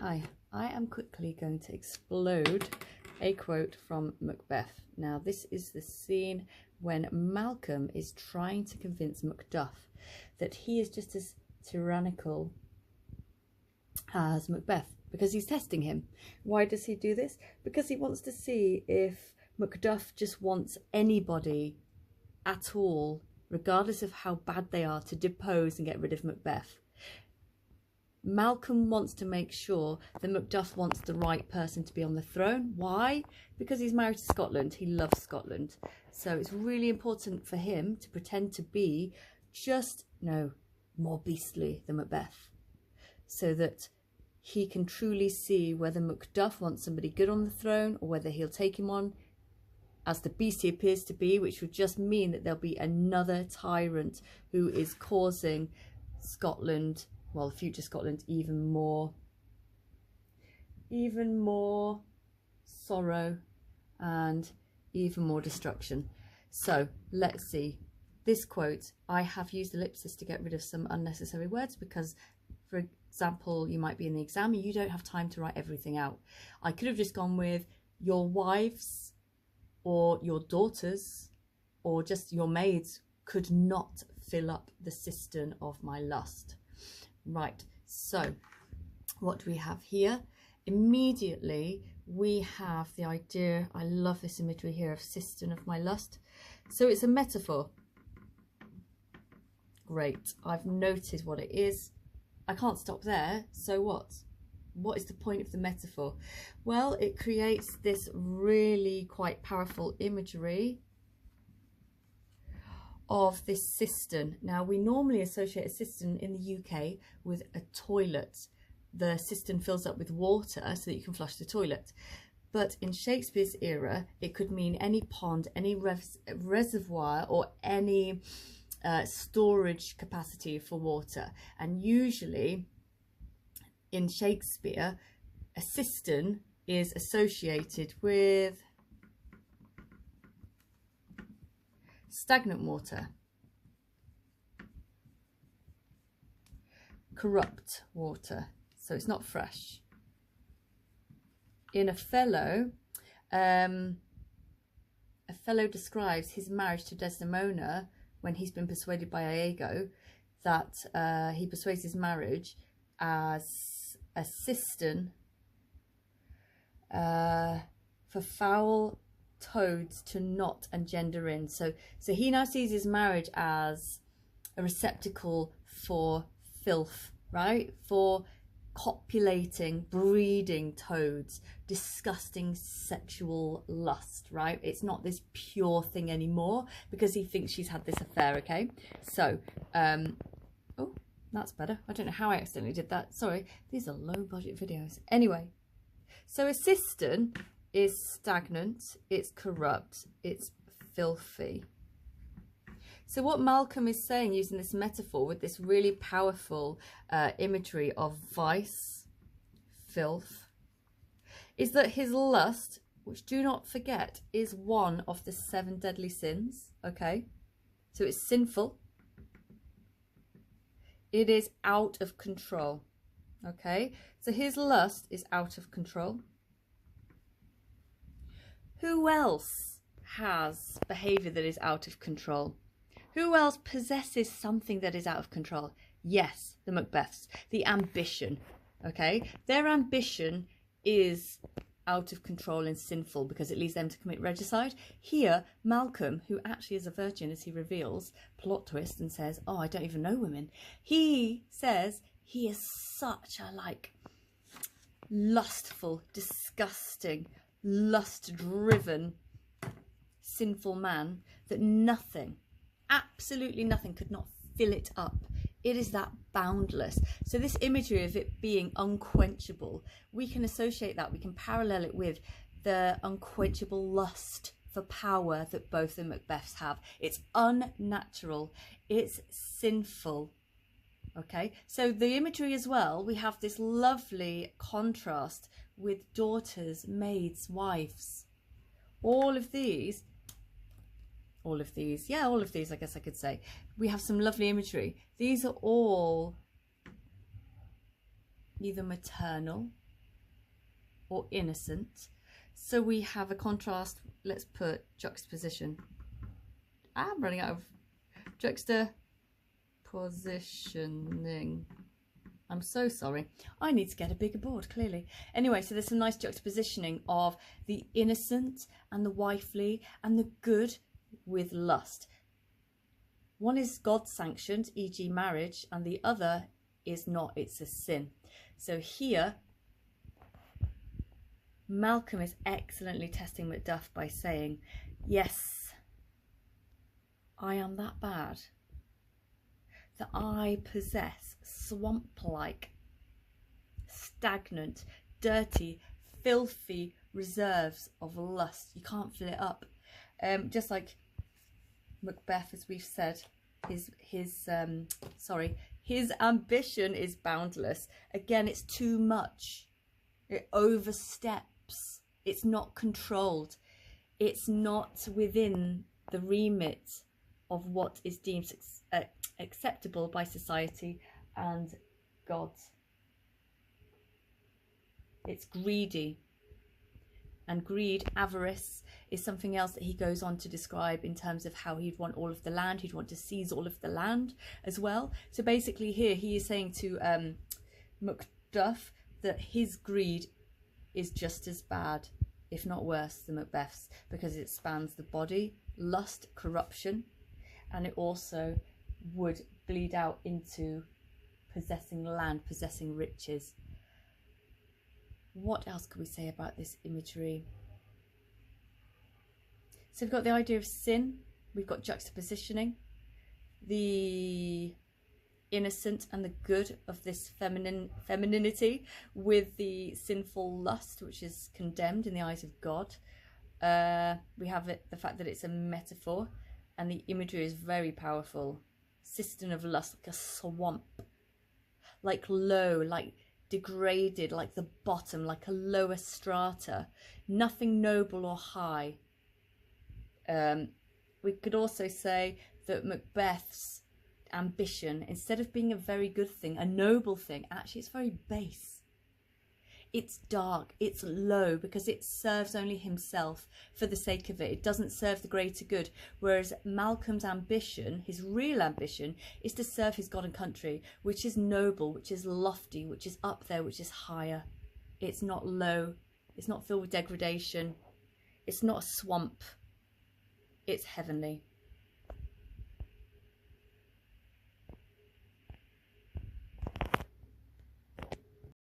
Hi, I am quickly going to explode a quote from Macbeth. Now, this is the scene when Malcolm is trying to convince Macduff that he is just as tyrannical as Macbeth, because he's testing him. Why does he do this? Because he wants to see if Macduff just wants anybody at all, regardless of how bad they are, to depose and get rid of Macbeth. Malcolm wants to make sure that Macduff wants the right person to be on the throne. Why? Because he's married to Scotland. He loves Scotland. So it's really important for him to pretend to be just, more beastly than Macbeth, so that he can truly see whether Macduff wants somebody good on the throne or whether he'll take him on as the beast he appears to be, which would just mean that there'll be another tyrant who is causing Scotland, well, future Scotland, even more sorrow and even more destruction. So let's see. This quote, I have used ellipsis to get rid of some unnecessary words because, for example, you might be in the exam and you don't have time to write everything out. I could have just gone with your wives or your daughters or just your maids could not fill up the cistern of my lust. Right, so what do we have here? Immediately we have the idea, I love this imagery here, of cistern of my lust. So it's a metaphor. Great, I've noted what it is. I can't stop there, so what? What is the point of the metaphor? Well, it creates this really quite powerful imagery of this cistern. Now, we normally associate a cistern in the UK with a toilet. The cistern fills up with water so that you can flush the toilet. But in Shakespeare's era, it could mean any pond, any reservoir, or any storage capacity for water. And usually in Shakespeare, a cistern is associated with stagnant water, corrupt water, so it's not fresh. In Othello, Othello describes his marriage to Desdemona when he's been persuaded by Iago, that he persuades his marriage as a cistern for foul toads to knot and gender in. So he now sees his marriage as a receptacle for filth, right? For copulating, breeding toads, disgusting sexual lust, right? It's not this pure thing anymore because he thinks she's had this affair, okay? So, oh, that's better. I don't know how I accidentally did that. Sorry, these are low budget videos. Anyway, so a cistern is stagnant, it's corrupt, it's filthy. So what Malcolm is saying, using this metaphor with this really powerful imagery of vice, filth, is that his lust, which do not forget, is one of the 7 deadly sins, okay? So it's sinful. It is out of control, okay? So his lust is out of control. Who else has behaviour that is out of control? Who else possesses something that is out of control? Yes, the Macbeths. The ambition, okay? Their ambition is out of control and sinful because it leads them to commit regicide. Here, Malcolm, who actually is a virgin, as he reveals, plot twist, and says, oh, I don't even know women. He says he is such a, lustful, disgusting, lust-driven, sinful man that nothing, absolutely nothing, could not fill it up. It is that boundless. So this imagery of it being unquenchable, we can associate that, we can parallel it with the unquenchable lust for power that both the Macbeths have. It's unnatural, it's sinful. Okay, so the imagery as well, we have this lovely contrast with daughters, maids, wives. All of these, I guess I could say. We have some lovely imagery. These are all either maternal or innocent. So we have a contrast. Let's put juxtaposition. I'm running out of juxtapositioning. I'm so sorry. I need to get a bigger board, clearly. Anyway, so there's some nice juxtapositioning of the innocent and the wifely and the good with lust. One is God sanctioned, e.g. marriage, and the other is not, it's a sin. So here, Malcolm is excellently testing Macduff by saying, yes, I am that bad, that I possess swamp-like, stagnant, dirty, filthy reserves of lust. You can't fill it up. Just like Macbeth, as we've said, his ambition is boundless. Again, it's too much. It oversteps. It's not controlled. It's not within the remit of what is deemed acceptable by society and God. It's greedy. And greed, avarice, is something else that he goes on to describe in terms of how he'd want all of the land. He'd want to seize all of the land as well. So basically here he is saying to Macduff that his greed is just as bad, if not worse, than Macbeth's, because it spans the body, lust, corruption, and it also would bleed out into possessing land, possessing riches. What else could we say about this imagery? So we've got the idea of sin, we've got juxtapositioning, the innocent and the good of this femininity with the sinful lust, which is condemned in the eyes of God. We have the fact that it's a metaphor, and the imagery is very powerful. Cistern of lust, like a swamp, like low, like degraded, like the bottom, like a lower strata, nothing noble or high. We could also say that Macbeth's ambition, instead of being a very good thing, a noble thing, actually it's very base. It's dark, it's low, because it serves only himself for the sake of it. It doesn't serve the greater good. Whereas Malcolm's ambition, his real ambition, is to serve his God and country, which is noble, which is lofty, which is up there, which is higher. It's not low. It's not filled with degradation. It's not a swamp. It's heavenly.